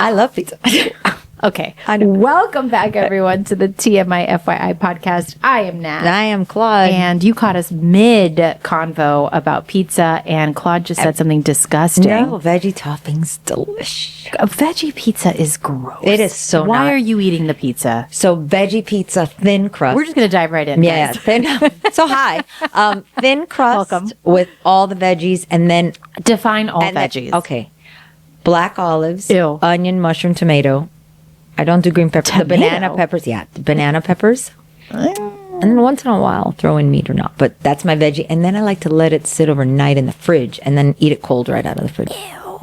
I love pizza. Okay. I know. Welcome back, everyone, to the TMI FYI podcast. I am Nat. And I am Claude. And you caught us mid-convo about pizza, and Claude just said something disgusting. No, veggie toppings, delish. A veggie pizza is gross. It is so Why not. are you eating the pizza? So veggie pizza, thin crust. We're just going to dive right in. Yeah, guys. thin. So hi. Thin crust Welcome. with all the veggies, and then Define all and then- veggies. okay, black olives, Ew. onion, mushroom, tomato. I don't do green peppers. The banana Tomato? peppers, yeah, the banana peppers. And then once in a while, throw in meat or not. But that's my veggie. And then I like to let it sit overnight in the fridge and then eat it cold right out of the fridge.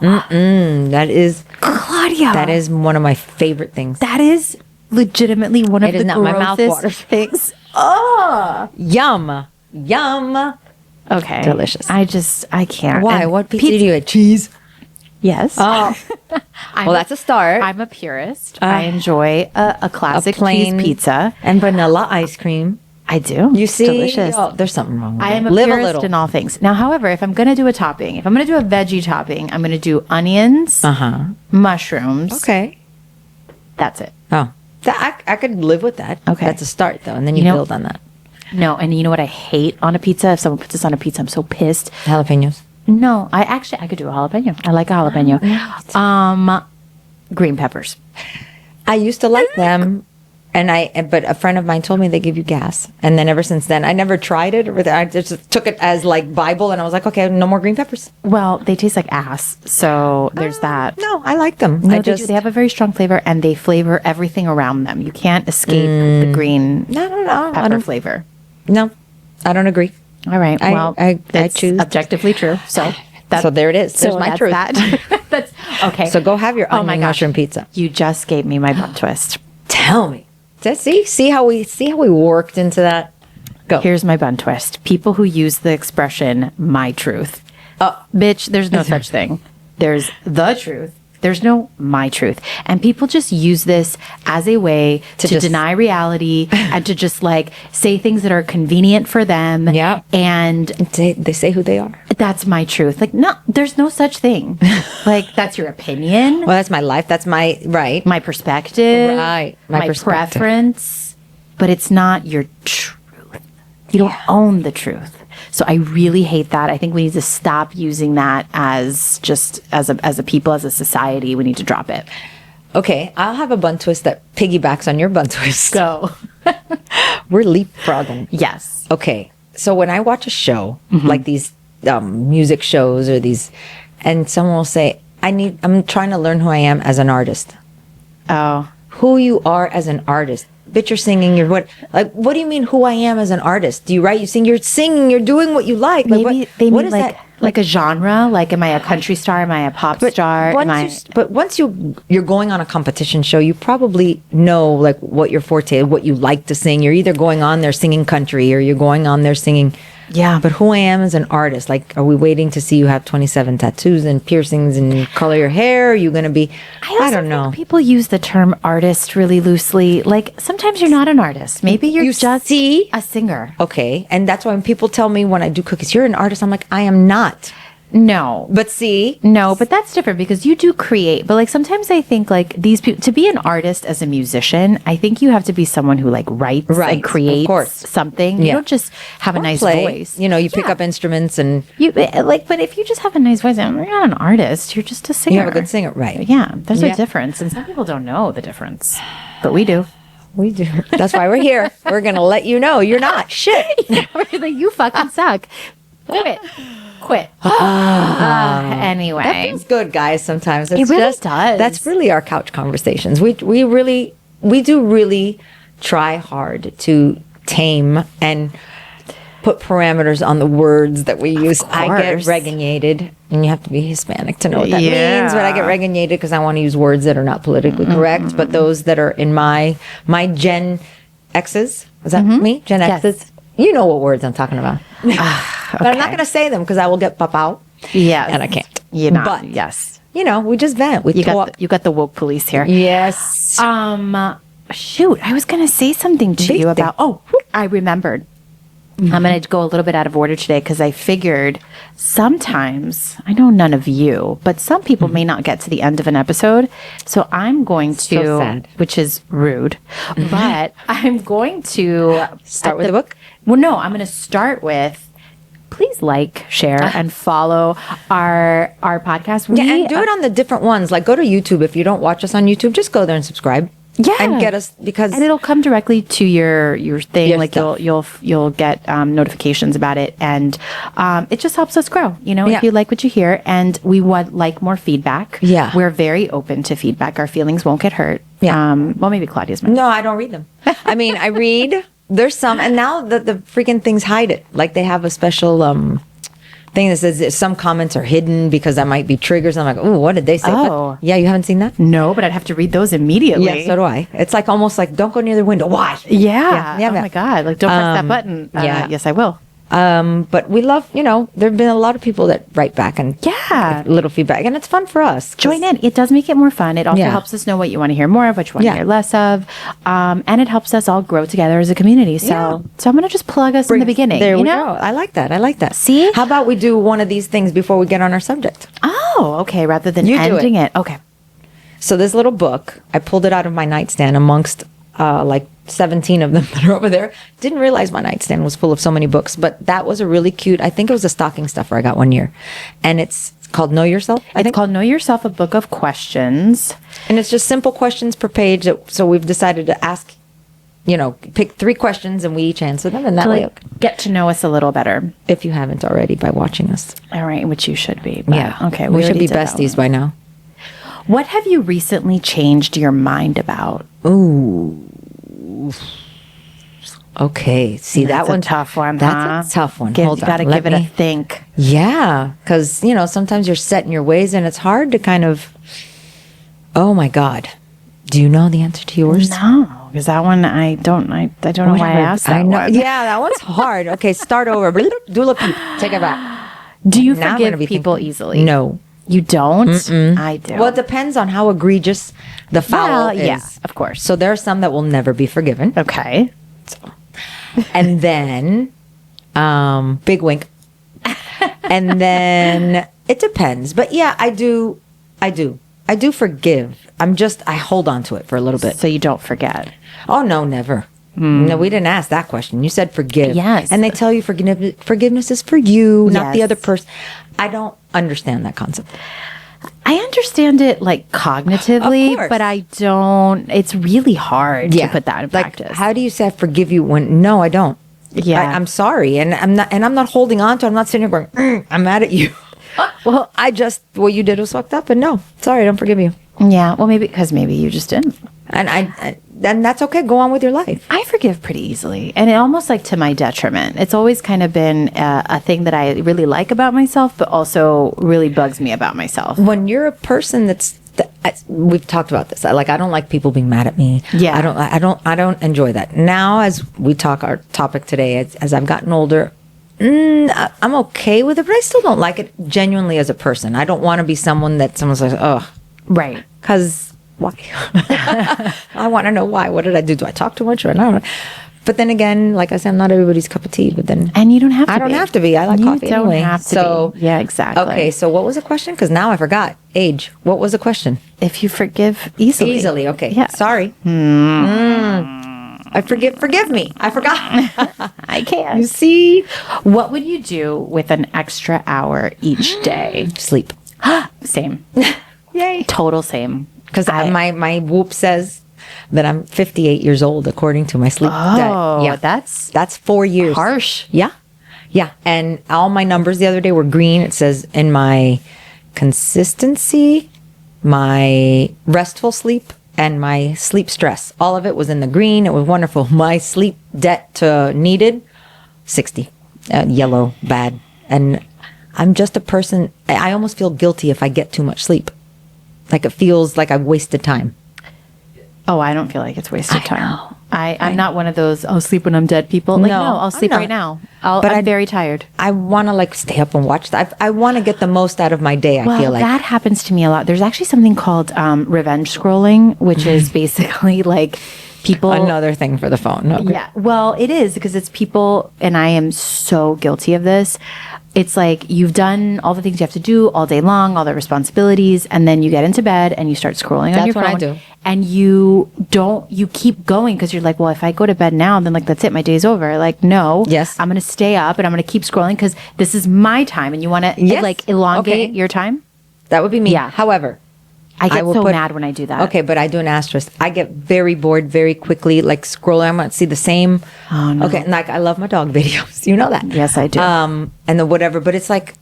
That is, Claudia. that is one of my favorite things. That is legitimately one of It the is not my mouth grossest waters. things. Oh. Yum. Yum. Okay. Delicious. I can't. Why? And What pizza do you eat? Cheese. Yes. Oh. Well, that's a start. I'm a purist. I enjoy a classic plain cheese pizza. And vanilla ice cream. I do. You see? Delicious. Oh, there's something wrong with I it. am a Live a purist little. in all things. Now, however, if I'm going to do a topping, if I'm going to do a veggie topping, I'm going to do onions, mushrooms. Okay. That's it. Oh. I could live with that. Okay. That's a start, though. And then you, You know- build on that. No, and you know what I hate on a pizza? If someone puts this on a pizza, I'm so pissed. Jalapenos. No, I could do a jalapeno. I like a jalapeno. Green peppers. I used to like them, but a friend of mine told me they give you gas, and then ever since then, I never tried it. Or I just took it as like Bible, and I was like, okay, no more green peppers. Well, they taste like ass, so there's that. No, I like them. No, I they do. They have a very strong flavor, and they flavor everything around them. You can't escape the green no, pepper flavor. No, I don't agree. All right. Well, I that's choose objectively true. So So there it is. There's my that's truth. That. That's okay. So go have your Oh my onion gosh. mushroom pizza. You just gave me my bun twist. Tell me. See how we worked into that. Go. Here's my bun twist. People who use the expression "my truth," bitch. There's no such thing. There's the truth. There's no my truth. And people just use this as a way to just- deny reality and to just like say things that are convenient for them. Yeah. And They say who they are. that's my truth. Like, no, there's no such thing. Like, that's your opinion, Well, that's my life. That's my right. my perspective, Right. my, My perspective. preference, but it's not your truth. You don't own the truth. So I really hate that. I think we need to stop using that as just as a people, as a society. We need to drop it. Okay, I'll have a bun twist that piggybacks on your bun twist. Go. We're leapfrogging. Yes. Okay, so when I watch a show like these music shows or these, and someone will say, I'm trying to learn who I am as an artist. Oh. Who you are as an artist. Bitch, you're singing. You're what? Like, what do you mean? Who I am as an artist? Do you write? You sing. You're singing. You're doing what you like. Like, Maybe what, they what mean is like that? like a genre. Like, am I a country star? Am I a pop star? Am I? But once you're going on a competition show, you probably know like what your forte, what you like to sing. You're either going on there singing country or you're going on there singing. Yeah. But who I am as an artist, like, are we waiting to see you have 27 tattoos and piercings and color your hair? Are you going to be? I don't know. People use the term artist really loosely. Like, sometimes you're not an artist. Maybe you're You just see? a singer. Okay, and that's why when people tell me when I do cookies, you're an artist. I'm like, I am not. No. But see, No, but that's different because you do create. But like sometimes I think like these people, to be an artist as a musician, I think you have to be someone who like writes Right, and creates of course. something. You Yeah. don't just have a nice play. voice. You know, you pick Yeah. up instruments and You like, but if you just have a nice voice, you're not an artist. You're just a singer. you have a good singer, right? Yeah, there's Yeah. a difference, and some people don't know the difference, but we do. We do. That's why we're here. We're gonna let you know you're not shit. We're like, you fucking suck. Quit. Anyway, That feels good, guys. Sometimes It really does. That's really our couch conversations. We do really try hard to tame and put parameters on the words that we use. I get course. regañated, and you have to be Hispanic to know what that Yeah. means. But I get regañated because I want to use words that are not politically correct. But those that are in my Gen X's, is that me? Gen Yes. X's. You know what words I'm talking about. But I'm not going to say them because I will get pop out. yes, And I can't. You know, But yes, you know, we just vent. We you talk. got the woke police here. Yes. Shoot, I was gonna say something to you Big thing. about. Oh, I remembered. I'm going to go a little bit out of order today because I figured sometimes, I know none of you, but some people may not get to the end of an episode. So I'm going to, So sad. which is rude, but I'm going to Start with the book? Well, no, I'm going to start with, please like, share, and follow our podcast. Yeah, and do it on the different ones. Like, go to YouTube. If you don't watch us on YouTube, just go there and subscribe. Yeah, and get us, because and it'll come directly to your thing. Your like stuff. you'll get notifications about it, and it just helps us grow. You know, Yeah. if you like what you hear, and we would like more feedback. Yeah. we're very open to feedback. Our feelings won't get hurt. Yeah. Well, maybe Claudia's might. No, I don't read them. I mean, I read. There's some, and now the freaking things hide it. Like, they have a special thing that says that some comments are hidden because that might be triggers. I'm like, oh, what did they say? Oh. But, yeah, you haven't seen that? No, but I'd have to read those immediately. Yeah, so do I. It's like almost like, don't go near the window. Why? Yeah. Yeah, Oh yeah. my God! Like, don't press that button. yeah. Yes, I will. But we love, there have been a lot of people that write back and Yeah. give little feedback, and it's fun for us. 'Cause- Join in. It does make it more fun. It also Yeah. helps us know what you want to hear more of, what you want Yeah. to hear less of, and it helps us all grow together as a community. So, Yeah. so I'm going to just plug us in the beginning. There you we know? go. I like that. I like that. See? How about we do one of these things before we get on our subject? Oh, okay. Rather than You do ending it. Okay. So this little book, I pulled it out of my nightstand amongst like 17 of them that are over there. Didn't realize my nightstand was full of so many books, but that was a really cute, I think it was a stocking stuffer I got one year. And it's called Know Yourself. It's called Know Yourself, a book of questions. And it's just simple questions per page. So we've decided to ask, pick 3 questions and we each answer them. And that To way, get to know us a little better. if you haven't already by watching us. All right, which you should be. But, Okay. We should already be did that besties one. by now. What have you recently changed your mind about? Ooh. Okay. See, That's that one a tough one. That's a tough one. Hold You on. got to Let give it a me- think. Yeah, because sometimes you're set in your ways, and it's hard to kind of. Oh my God, do you know the answer to yours? No, because that one I don't know why I Whatever. asked that I know. one. Yeah, that one's hard. Okay, start over. Do a peep. Take it back. Do you Now I'm gonna forgive be people thinking. easily? No. You don't? I do. Well, it depends on how egregious the foul is. yeah, of course. So there are some that will never be forgiven, Okay. and then, big wink, and then it depends. But yeah, I do forgive. I hold on to it for a little bit. So you don't forget. Oh no, never. No, we didn't ask that question. You said forgive. Yes. And they tell you forgiveness is for you, not the Yes. other person. I don't understand that concept. I understand it like cognitively, Of course. but I don't. It's really hard to put that in like, practice. how do you say I forgive you when no, I don't. Yeah. I'm sorry, and I'm not holding on to it. I'm not sitting here going, I'm mad at you. Well, what you did was fucked up, and no, sorry, I don't forgive you. Yeah. Well, maybe you just didn't. And then that's okay. Go on with your life. I forgive pretty easily, and it almost like to my detriment. It's always kind of been a thing that I really like about myself, but also really bugs me about myself. When you're a person we've talked about this. I don't like people being mad at me. Yeah. I don't enjoy that. Now, as we talk our topic today, as I've gotten older, I'm okay with it, but I still don't like it genuinely as a person. I don't want to be someone that someone says, oh, Right. because why? I want to know why. What did I do? Do I talk too much or not? But then again, like I said, I'm not everybody's cup of tea. But then, And you don't have to I don't be. have to be. I like You coffee don't anyway. have to so be. Yeah, exactly. Okay, so what was the question? Because now I forgot. Age. What was the question? If you forgive easily. Easily. Okay. Yeah. Sorry. I forgive me. I forgot. I can't. You see? What would you do with an extra hour each day? Sleep. Same. Yay. Total same. Because my whoop says that I'm 58 years old according to my sleep. Oh, yeah. That's 4 years. harsh. Yeah. Yeah. And all my numbers the other day were green. It says in my consistency, my restful sleep, and my sleep stress. All of it was in the green. It was wonderful. My sleep debt to needed, 60. Yellow, bad. And I'm just a person, I almost feel guilty if I get too much sleep. Like it feels like I've wasted time. Oh, I don't feel like it's wasted I time. know. I'm not one of those, I'll sleep when I'm dead people. Like, No, no, I'll I'm sleep not. right now. But I'm I- very tired. I want to stay up and watch that. I want to get the most out of my day. I Well, feel like that happens to me a lot. There's actually something called revenge scrolling, which is basically like People, Another thing for the phone. Okay. yeah. Well, it is because it's people, and I am so guilty of this. It's like you've done all the things you have to do all day long, all the responsibilities, and then you get into bed and you start scrolling on your phone. That's what I do. And you keep going because you're like, well, if I go to bed now, then like that's it, my day's over. Like, no, Yes. I'm going to stay up and I'm going to keep scrolling because this is my time, and you want to Yes. like elongate Okay. your time. That would be me. Yeah. However, I get will so mad when I do that. Okay, but I do an asterisk. I get very bored very quickly, like scrolling. I might see the same. Oh, no. Okay, and like I love my dog videos. You know that. Yes, I do. And the whatever, but it's like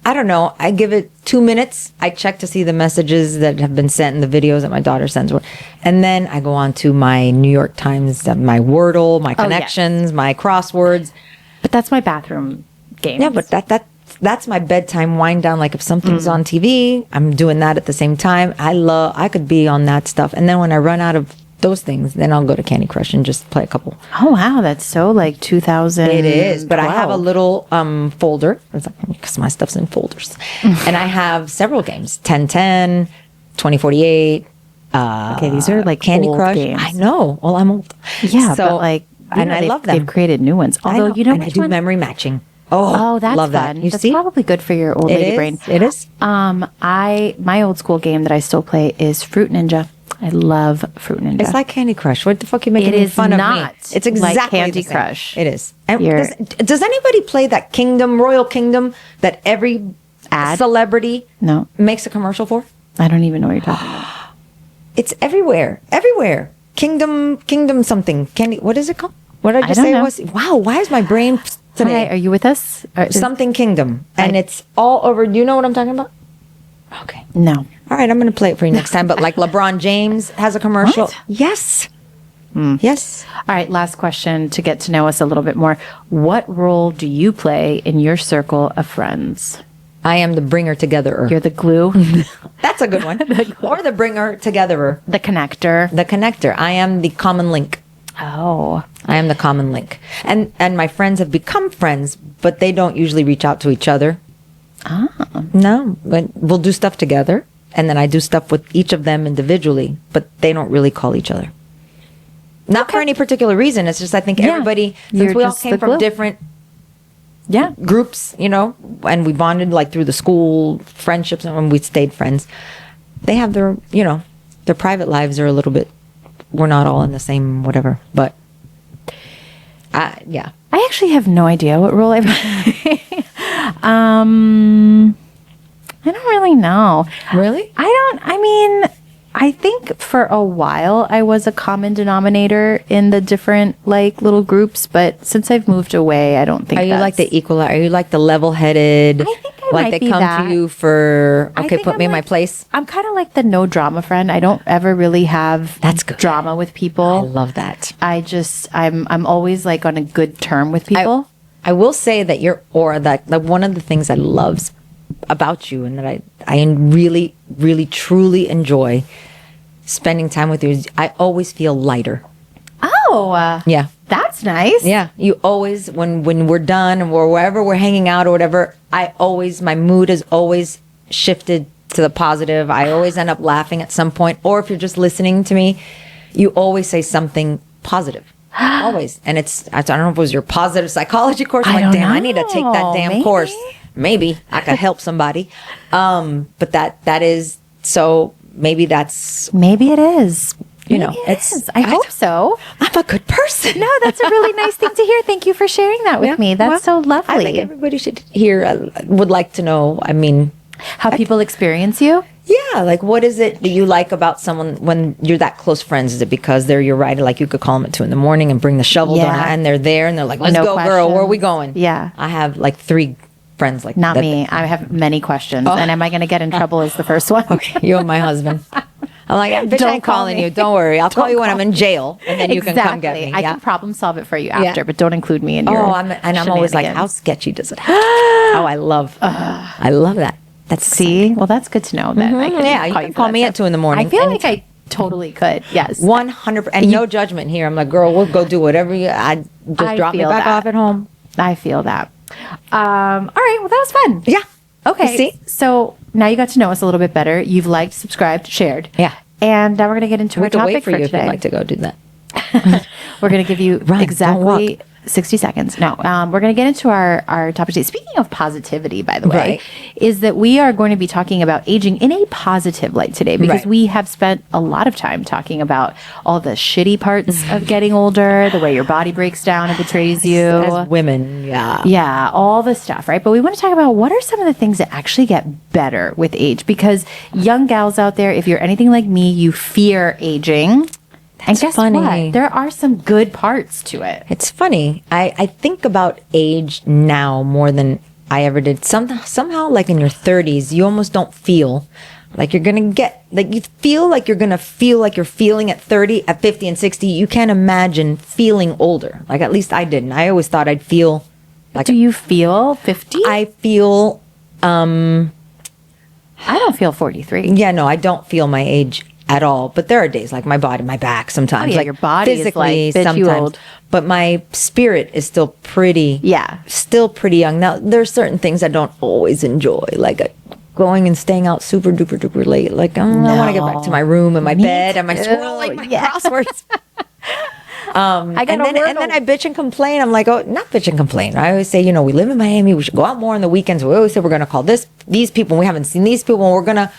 I don't know. I give it 2 minutes. I check to see the messages that have been sent and the videos that my daughter sends, and then I go on to my New York Times, my Wordle, my connections, my crosswords. But that's my bathroom game. Yeah, but that's my bedtime wind down. Like if something's on TV, I'm doing that at the same time. I could be on that stuff. And then when I run out of those things, then I'll go to Candy Crush and just play a couple. Oh wow, that's so like 2000. It is, but I have a little folder. It's like, because my stuff's in folders. And I have several games, 1010, 2048. Okay, these are like Candy old Crush. games. I know. Well, I'm old. Yeah, So, but like, and I love them. They've created new ones. Although you know and I which do one? memory matching. Oh, that's love fun. that. You That's see? probably good for your old It lady is. brain. It is. My old school game that I still play is Fruit Ninja. I love Fruit Ninja. It's like Candy Crush. What the fuck are you making It is fun of me? not It's like exactly Candy the same. Crush. It is. And You're- does anybody play that Royal Kingdom that every Ad? celebrity No. makes a commercial for? I don't even know what you're talking about. It's everywhere. Everywhere. Kingdom something. Candy, what is it called? What did I just don't say know. it was? Wow, why is my brain today? Hi, are you with us? Something Kingdom. And it's all over. Do you know what I'm talking about? Okay. No. All right, I'm going to play it for you next time. But like LeBron James has a commercial. What? Yes. Yes. All right, last question to get to know us a little bit more. What role do you play in your circle of friends? I am the bringer togetherer. You're the glue, That's a good one. Or the bringer togetherer. the connector. The connector. I am the common link. Oh, I am the common link. And my friends have become friends, but they don't usually reach out to each other. No, but we'll do stuff together. And then I do stuff with each of them individually, but they don't really call each other. Not for any particular reason. It's just I think Yeah. everybody, You're since we all just came the from glue. different yeah. groups, and we bonded like through the school friendships and when we stayed friends. They have their, their private lives are a little bit, we're not all in the same whatever, but yeah. I actually have no idea what role I play. I don't really know. Really? I think for a while I was a common denominator in the different like little groups, but since I've moved away, I don't think Are you like that's- the equalizer? Are you like the level-headed? I think I like might they be come that. to you for I okay, think put I'm me in my like- place. I'm kind of like the no drama friend. I don't ever really have That's good. drama with I people. love that. I'm always like on a good term with people. I will say that your aura, that like one of the things I love about you, and that I really, really, truly enjoy spending time with you. Is I always feel lighter. Oh, Yeah. that's nice. Yeah, you always when we're done and wherever we're hanging out or whatever, my mood is always shifted to the positive. I always end up laughing at some point, or if you're just listening to me, you always say something positive. Always, and I don't know if it was your positive psychology course. I'm I like, don't damn, I need to take that know. damn Maybe. course. Maybe I could help somebody. But that is so. Maybe that's Maybe it is. You know, Maybe it it's- is. I hope so. I'm a good person. No, that's a really nice thing to hear. Thank you for sharing that with Yeah, me. That's well, so lovely. I think everybody should hear, would like to know. I mean, How people experience you? yeah, like what is it that you like about someone when you're that close friends? Is it because they're your rider? Like you could call them at 2 a.m. and bring the shovel Yeah. down and they're there and they're like, let's No go, girl. Where are we questions. going? Yeah. I have like 3 friends like Not that. me. I have many questions. And am I going to get in trouble is the first one. Okay, you and my husband. I'm like, bitch, Don't I ain't call calling me. you. Don't worry. I'll call Don't you when call I'm in jail and then you can come get me. I Yeah. can problem solve it for you after, Yeah. but don't include me in your I'm always like, how shenanigans. sketchy does it have to be? Oh, I love that. That's See? Well, that's good to know that I can Yeah, you call can for call that me at stuff. 2 a.m. I feel like I totally could. Yes. 100%. And no judgment here. I'm like, girl, we'll go do whatever I just I drop me feel back that. off at home. I feel that. All right. Well, that was fun. Yeah. Okay. You see? So now you got to know us a little bit better. You've liked, subscribed, shared. Yeah. And now we're going to get into We our could topic wait for for you if today. you'd like to go do that. We're going to give you Don't exactly walk. 60 seconds. No, we're going to get into our topic today. Speaking of positivity, by the way, Right. is that we are going to be talking about aging in a positive light today because Right. we have spent a lot of time talking about all the shitty parts of getting older, the way your body breaks down and betrays you. As women, yeah. Yeah, all the stuff, right? But we want to talk about what are some of the things that actually get better with age because young gals out there, if you're anything like me, you fear aging. And guess funny. what? There are some good parts to it. It's funny. I think about age now more than I ever did. Somehow, like in your 30s, you almost don't feel like you're going to get, like you feel like you're going to feel like you're feeling at 30, at 50 and 60. You can't imagine feeling older. Like at least I didn't. I always thought I'd feel like Do you feel 50? I feel, I don't feel 43. yeah, no, I don't feel my age at all. But there are days like my body, my back sometimes. Oh, yeah, like your body is physically like, bitch, you sometimes. old. But my spirit is still pretty. Yeah. Still pretty young. Now there's certain things I don't always enjoy, like going and staying out super duper duper late. Like I want to get back to my room and my bed and my too. scrolling my crosswords. I got and then I bitch and complain. I'm like, oh, not bitch and complain. I always say, we live in Miami. We should go out more on the weekends. We always say we're going to call these people. We haven't seen these people. And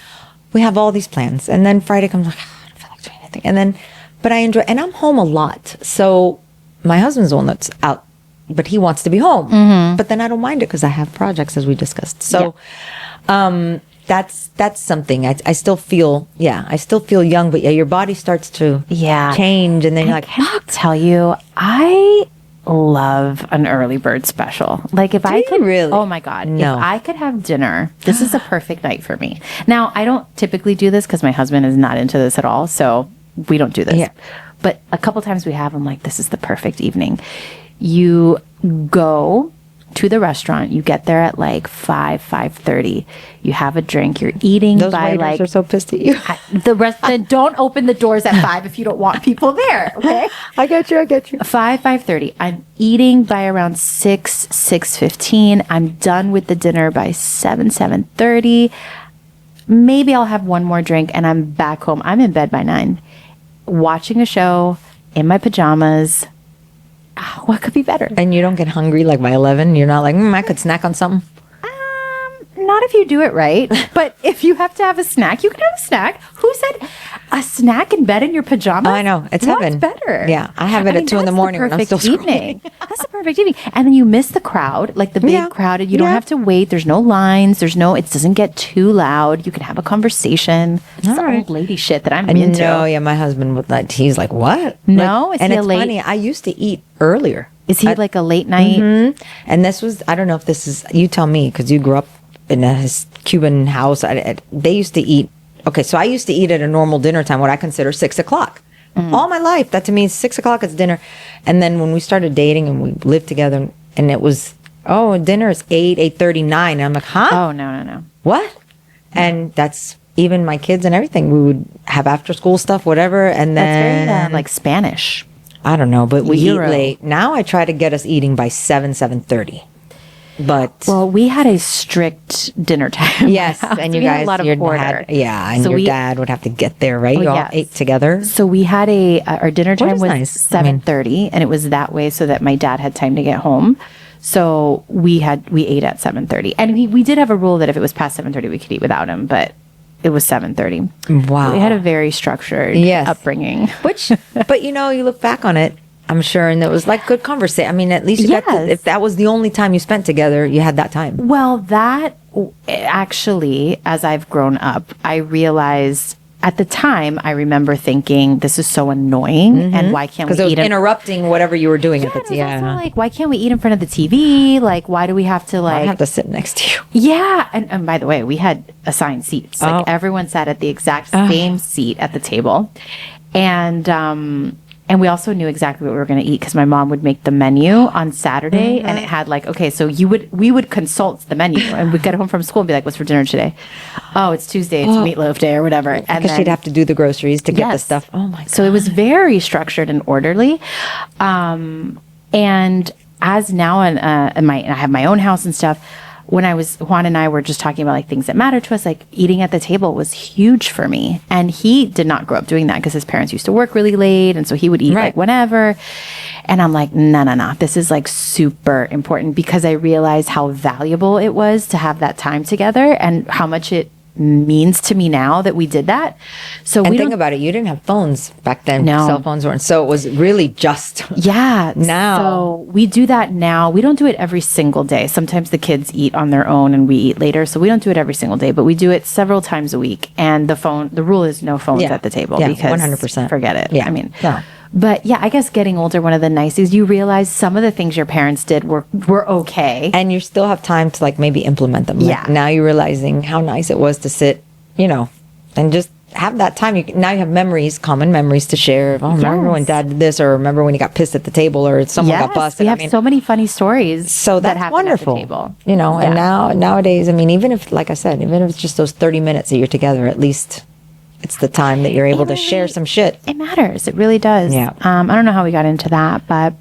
we have all these plans. And then Friday comes like, I don't feel like doing anything. And then, but I enjoy, and I'm home a lot. So my husband's the one that's out, but he wants to be home. But then I don't mind it because I have projects as we discussed. So, that's something I still feel. Yeah, I still feel young, but yeah, your body starts to change, and then you're like, can I tell you, I love an early bird special. Like if I could really? Oh my God. No. If I could have dinner, this is a perfect night for me. Now, I don't typically do this because my husband is not into this at all. So we don't do this. Yeah. But a couple times we have, I'm like, this is the perfect evening. You go to the restaurant, you get there at like 5:30. You have a drink, you're eating those by waiters like are so pissed at you. then don't open the doors at 5 if you don't want people there. Okay. I get you. 5:30. I'm eating by around 6:15. I'm done with the dinner by 7:30. Maybe I'll have one more drink and I'm back home. I'm in bed by 9, watching a show in my pajamas. What could be better? And you don't get hungry like by 11. You're not like, I could snack on something. Not if you do it right. But if you have to have a snack, you can have a snack. Who said a snack in bed in your pajamas? Oh, I know. It's What's heaven. better? Yeah. I have it at 2 in the that's morning when I'm perfect still evening. That's the perfect evening. And then you miss the crowd, like the big Yeah. crowd. You don't Yeah. have to wait. There's no lines. It doesn't get too loud. You can have a conversation. It's the right. old lady shit that I'm I into. know, yeah, my husband would like, he's like, what? No? Like, Is and he a it's late- funny, I used to eat earlier. Is he like a late night? And this was, I don't know if this is, you tell me, because you grew up in a Cuban house. They used to eat, okay, so I used to eat at a normal dinner time, what I consider 6 o'clock. All my life, that to me is 6 o'clock is dinner. And then when we started dating and we lived together, and it was, dinner is 8:39. And I'm like, huh? Oh, no. What? And that's even my kids and everything. We would have after school stuff, whatever. And then, That's very like Spanish. I don't know, but we Euro. eat late. Now I try to get us eating by 7:30. But Well, we had a strict dinner time. yes, and you We had guys, a lot of your order. dad, and So your we- dad would have to get there, right? Oh, You all yes. ate together. So we had our dinner time is was nice. I mean- 7:30, and it was that way so that my dad had time to get home. So we ate at 7:30, and we did have a rule that if it was past 7:30, we could eat without him, but it was 7:30. Wow. We had a very structured Yes. upbringing. Which, but you look back on it, I'm sure, and it was like good conversation. I mean, at least you got Yes. if that was the only time you spent together, you had that time. Well, that actually, as I've grown up, I realized. At the time, I remember thinking, "This is so annoying, and why can't we Because it was eat in interrupting whatever you were doing at Yeah, the it was also like, why can't we eat in front of the TV? Like, why do we have to I like? have to sit next to you. Yeah, and by the way, we had assigned seats. Like everyone sat at the exact same seat at the table, and we also knew exactly what we were going to eat because my mom would make the menu on Saturday, and it had like, okay, so we would consult the menu, and we'd get home from school and be like, what's for dinner today? Oh, it's Tuesday, it's meatloaf day or whatever, and Because she'd have to do the groceries to get the Yes. stuff. Oh my god! So it was very structured and orderly. And as now, I have my own house and stuff. when Juan and I were just talking about like things that matter to us, like eating at the table was huge for me. And he did not grow up doing that because his parents used to work really late. And so he would eat like whenever. And I'm like, no. This is like super important because I realized how valuable it was to have that time together and how much it means to me now that we did that. So and think about it, you didn't have phones back then. No. Cell phones weren't, so it was really just now. So we do that now. We don't do it every single day. Sometimes the kids eat on their own and we eat later, so we don't do it every single day, but we do it several times a week. And the rule is no phones at the table because 100%. forget it. Yeah. I mean, but yeah, I guess getting older, one of the nice is you realize some of the things your parents did were okay. And you still have time to like maybe implement them. Like now you're realizing how nice it was to sit, and just have that time. Now you have memories, common memories to share. Oh, remember when Dad did this, or remember when he got pissed at the table, or someone got busted. We have so many funny stories. So that's wonderful. At the table. And nowadays, I mean, even if, like I said, even if it's just those 30 minutes that you're together, at least it's the time that you're able to share some shit. It matters. It really does. Yeah. I don't know how we got into that, but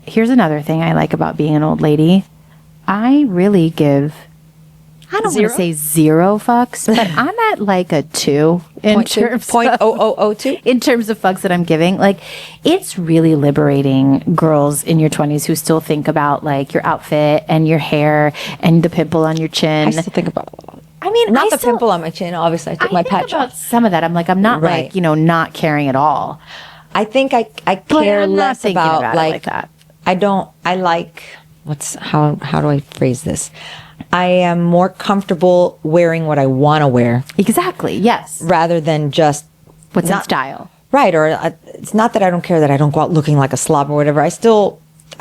here's another thing I like about being an old lady. I really give, I don't want to say 0 fucks, but I'm at like a 2 in terms of 0.0002 in terms of fucks that I'm giving. Like, it's really liberating girls in your 20s who still think about like your outfit and your hair and the pimple on your chin. I still think about I mean, not the pimple on my chin. Obviously, I took my patch off. Some of that, I'm like, I'm not like, not caring at all. I think I care less about like that. I don't. I like how do I phrase this? I am more comfortable wearing what I want to wear. Exactly. Yes. Rather than just what's in style. Right. Or it's not that I don't care that I don't go out looking like a slob or whatever. I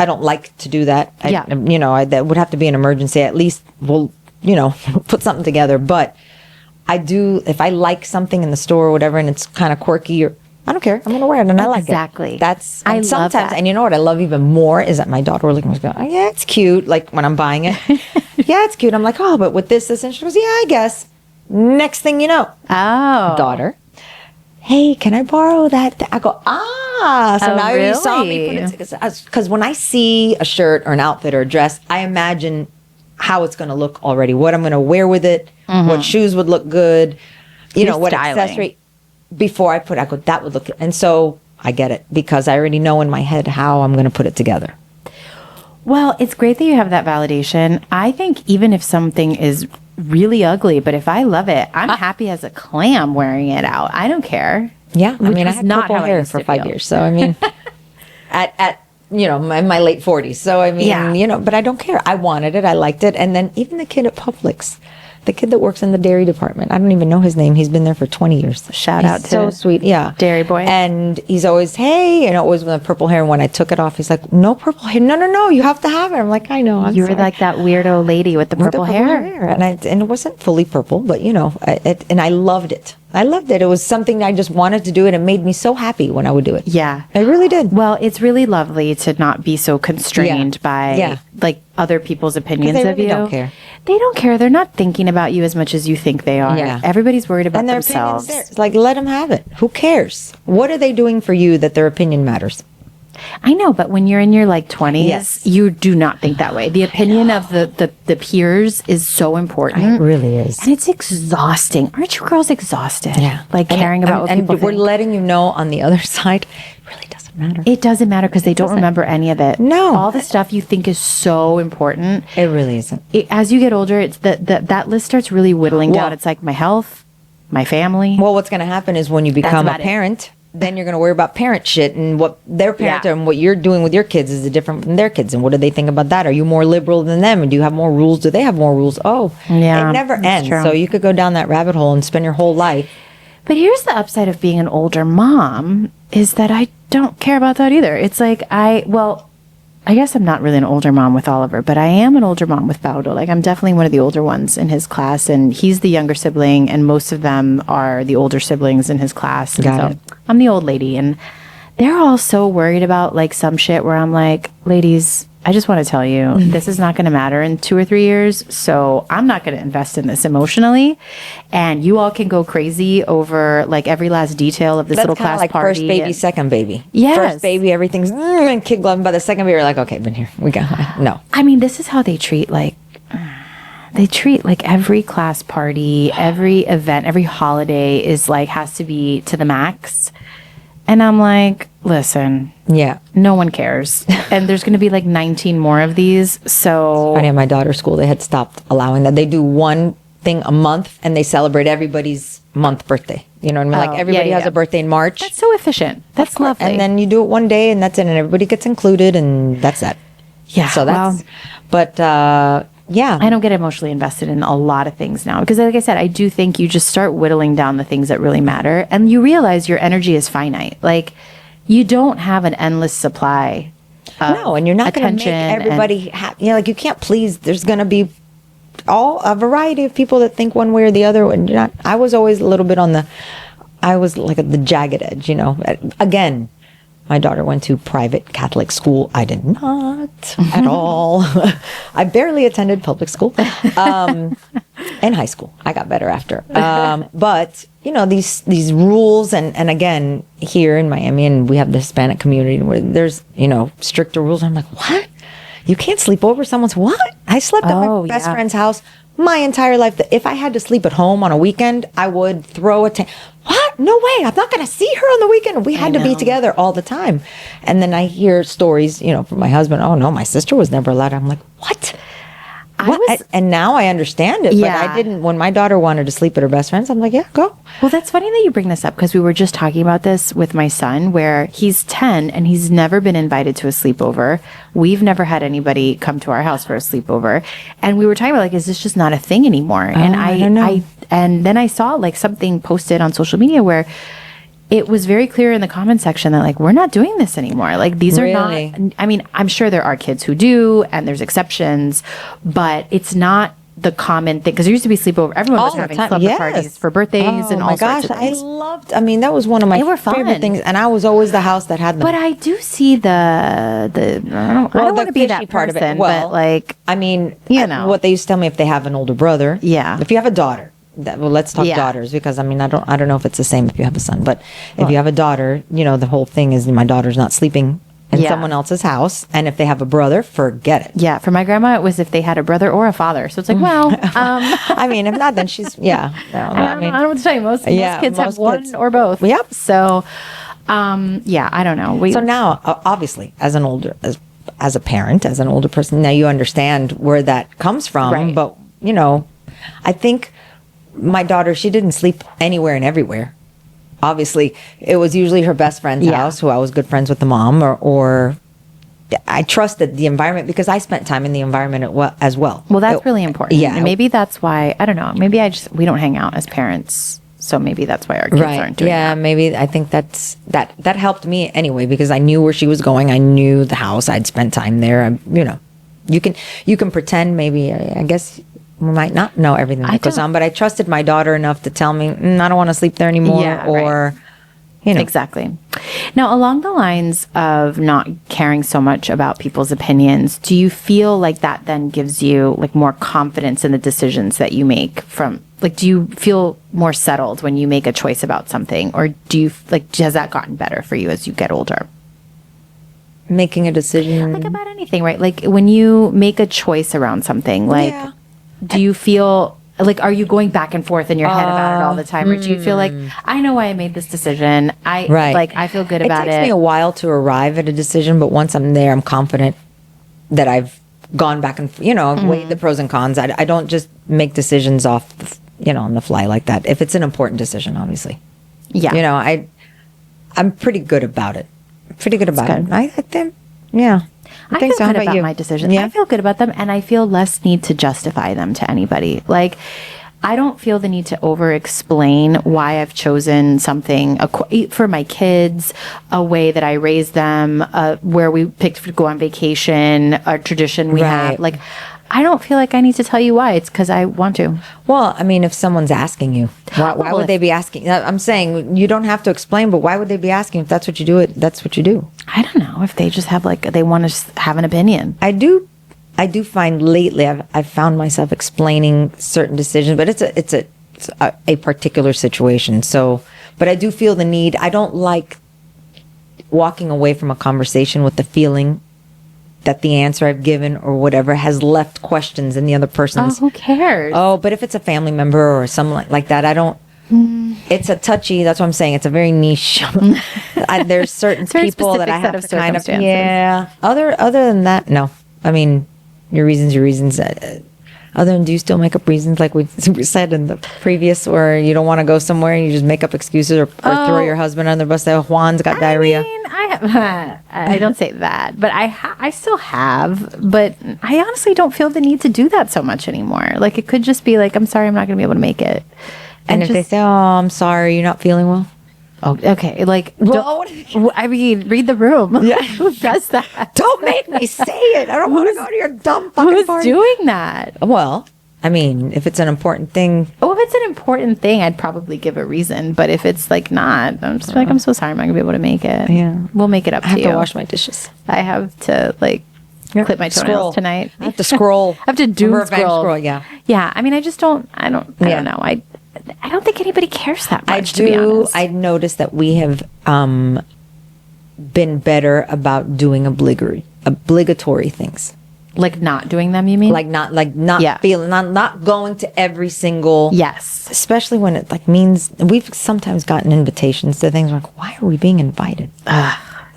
don't like to do that. That would have to be an emergency. At least we'll put something together. But I do, if I like something in the store or whatever and it's kind of quirky, or I don't care, I'm going to wear it and I like it. Exactly. I love that. And you know what I love even more is that my daughter will look at me and go, oh, yeah, it's cute. Like when I'm buying it. Yeah, it's cute. I'm like, oh, but with this, and she goes, yeah, I guess. Next thing you know. Oh. Daughter. Hey, can I borrow that? I go, so now really? You saw me put it together. Because when I see a shirt or an outfit or a dress, I imagine how it's going to look already, what I'm going to wear with it, what shoes would look good, what accessory. Before I go, that would look good. And so I get it because I already know in my head how I'm going to put it together. Well, it's great that you have that validation. I think even if something is really ugly, but if I love it, I'm happy as a clam wearing it out. I don't care. Yeah. I mean, I had purple hair for 5 years. So, I mean, at my late 40s. So, I mean, but I don't care. I wanted it. I liked it. And then even the kid at Publix, the kid that works in the dairy department, I don't even know his name. He's been there for 20 years. Shout out to so sweet. Yeah. Dairy boy. And he's always, hey, always with the purple hair. And when I took it off, he's like, no purple hair. No, you have to have it. I'm like, I know. You were like that weirdo lady with the purple hair. And it wasn't fully purple, but and I loved it. I loved it. It was something I just wanted to do, and it made me so happy when I would do it. Yeah. I really did. Well, it's really lovely to not be so constrained by like other people's opinions of you. They don't care. They don't care. They're not thinking about you as much as you think they are. Yeah. Everybody's worried about themselves. It's like, let them have it. Who cares? What are they doing for you that their opinion matters? I know, but when you're in your 20s, you do not think that way. The opinion of the peers is so important. It really is. And it's exhausting. Aren't you girls exhausted? Yeah. Like caring about what people think. We're letting you know on the other side, it really doesn't matter. It doesn't matter because they don't remember any of it. No. All the stuff you think is so important. It really isn't. As you get older, it's that list starts really whittling down. It's like my health, my family. Well, what's going to happen is when you become a parent, then you're going to worry about parent shit and what their parents are and what you're doing with your kids is different from their kids. And what do they think about that? Are you more liberal than them? And do you have more rules? Do they have more rules? Oh, it never ends. True. So you could go down that rabbit hole and spend your whole life. But here's the upside of being an older mom is that I don't care about that either. It's like I guess I'm not really an older mom with Oliver, but I am an older mom with Paulo. Like, I'm definitely one of the older ones in his class, and he's the younger sibling, and most of them are the older siblings in his class. Got it. I'm the old lady, and they're all so worried about, like, some shit where I'm like, ladies, I just want to tell you, this is not going to matter in 2 or 3 years, so I'm not going to invest in this emotionally, and you all can go crazy over, like, every last detail of this little class like party. First baby, second baby. Yes. First baby, everything's and kid glove. By the second baby, you're like, okay, been here. We got no. I mean, this is how they treat, like, they treat like every class party, every event, every holiday is like, has to be to the max. And I'm like, listen, Yeah. no one cares. And there's going to be like 19 more of these. So Funny, at my daughter's school, they had stopped allowing that. They do one thing a month and they celebrate everybody's month birthday. You know what I mean? Oh, Like everybody yeah, has yeah. a birthday in March. that's so efficient. That's lovely. And then you do it one day and that's it. And everybody gets included and that's that. yeah. So that's, but yeah. I don't get emotionally invested in a lot of things now because, like I said, I do think you just start whittling down the things that really matter, and you realize your energy is finite. Like, you don't have an endless supply. No, and you're not going to make everybody happy. You know, like you can't please. There's going to be a variety of people that think one way or the other. And you're not. I was always a little bit I was like at the jagged edge. You know, again. My daughter went to private Catholic school. I did not at all. I barely attended public school. In high school. I got better after. But, you know, these rules, and again, here in Miami, and we have the Hispanic community where there's, you know, stricter rules. I'm like, what? You can't sleep over someone's what? I slept at my best friend's house my entire life. If I had to sleep at home on a weekend, I would throw a what? No way. I'm not going to see her on the weekend. We had to be together all the time. And then I hear stories, you know, from my husband. Oh no, my sister was never allowed. I'm like, what? And now I understand it. Yeah. But I didn't, when my daughter wanted to sleep at her best friend's, I'm like, yeah, go. Well, that's funny that you bring this up because we were just talking about this with my son where he's 10 and he's never been invited to a sleepover. We've never had anybody come to our house for a sleepover. And we were talking about like, is this just not a thing anymore? And I don't know. And then I saw like something posted on social media where it was very clear in the comment section that like, we're not doing this anymore. Like these are not, I mean, I'm sure there are kids who do and there's exceptions, but it's not the common thing. Cause there used to be sleepover. Everyone was having slumber parties for birthdays and all sorts of things. I mean, that was one of my They were favorite fun. things. And I was always the house that had them. But I do see I don't want to be that part of it. person, Well, but like, I mean, you know. what they used to tell me if they have an older brother. Yeah. If you have a daughter. Well, let's talk Yeah. daughters because I mean I don't know if it's the same if you have a son, but if you have a daughter, you know the whole thing is my daughter's not sleeping in someone else's house, and if they have a brother, forget it. yeah, for my grandma, it was if they had a brother or a father. So it's like, well, I mean, if not, then she's I I don't know what to tell you. Most kids have one kids. or both. Yep. So, yeah, I don't know. So now, obviously, as a parent, as an older person, now you understand where that comes from. Right. But you know, I think my daughter, she didn't sleep anywhere and everywhere. Obviously, it was usually her best friend's house, who I was good friends with the mom, or I trusted the environment because I spent time in the environment as well. Well, that's really important. Yeah. And maybe that's why, I don't know, maybe we don't hang out as parents. So maybe that's why our kids aren't doing that. Maybe I think that helped me anyway because I knew where she was going. I knew the house. I'd spent time there. You know, you can pretend maybe, I guess we might not know everything that goes on, but I trusted my daughter enough to tell me, I don't want to sleep there anymore. Or, you know. Exactly. Now, along the lines of not caring so much about people's opinions, do you feel like that then gives you like more confidence in the decisions that you make do you feel more settled when you make a choice about something, or do you has that gotten better for you as you get older? Making a decision. Like about anything, right? Like when you make a choice around something, like, do you feel like, are you going back and forth in your head about it all the time? Or do you feel like, I know why I made this decision. I feel good about it. It takes me a while to arrive at a decision, but once I'm there, I'm confident that I've gone back and, weighed the pros and cons. I don't just make decisions off, on the fly like that. If it's an important decision, obviously. Yeah. I'm pretty good about it. Good. I think, yeah. I feel good about my decisions. Yeah. I feel good about them, and I feel less need to justify them to anybody. Like, I don't feel the need to over-explain why I've chosen something for my kids, a way that I raised them, where we picked to go on vacation, a tradition we have. Like, I don't feel like I need to tell you why. It's because I want to. Well, I mean, if someone's asking you, why would they be asking? I'm saying you don't have to explain, but why would they be asking? If that's what you do, that's what you do. I don't know if they just have they want to have an opinion. I do find lately I've found myself explaining certain decisions, but it's a particular situation. So, but I do feel the need. I don't like walking away from a conversation with the feeling that the answer I've given or whatever has left questions in the other Oh, person's. who cares? Oh, but if it's a family member or someone like that, I don't. It's a touchy. That's what I'm saying. It's a very niche. There's certain very people that specific I set have of to kind of. circumstances. Yeah. Other than that, no. I mean, your reasons. Other than, do you still make up reasons like we said in the previous, where you don't want to go somewhere and you just make up excuses or throw your husband under the bus? That Juan's got diarrhea. I mean, I don't say that, but I still have, but I honestly don't feel the need to do that so much anymore. Like, it could just be like, I'm sorry, I'm not going to be able to make it. And if they say, "Oh, I'm sorry, you're not feeling well," oh, okay, like, well, I mean, read the room. Yeah. Who does that? don't make me say it. I don't want to go to your dumb fucking Who's party. doing that? Well, I mean, if it's an important thing, Oh, if it's an important thing, I'd probably give a reason. But if it's like not, I'm just like, I'm so sorry, I'm not gonna be able to make it. Yeah. We'll make it up I have to you. to wash my dishes. I have to like clip my toenails Scroll. tonight. I have to scroll. I have to doom Revenge scroll. Yeah. Yeah. I mean, I don't Yeah. know. I don't think anybody cares that much, I to be do. honest. I noticed that we have been better about doing obligatory things. Like not doing them, you mean? Like not Yeah. feeling, not going to every single. yes. Especially when it like means we've sometimes gotten invitations to things like, why are we being invited?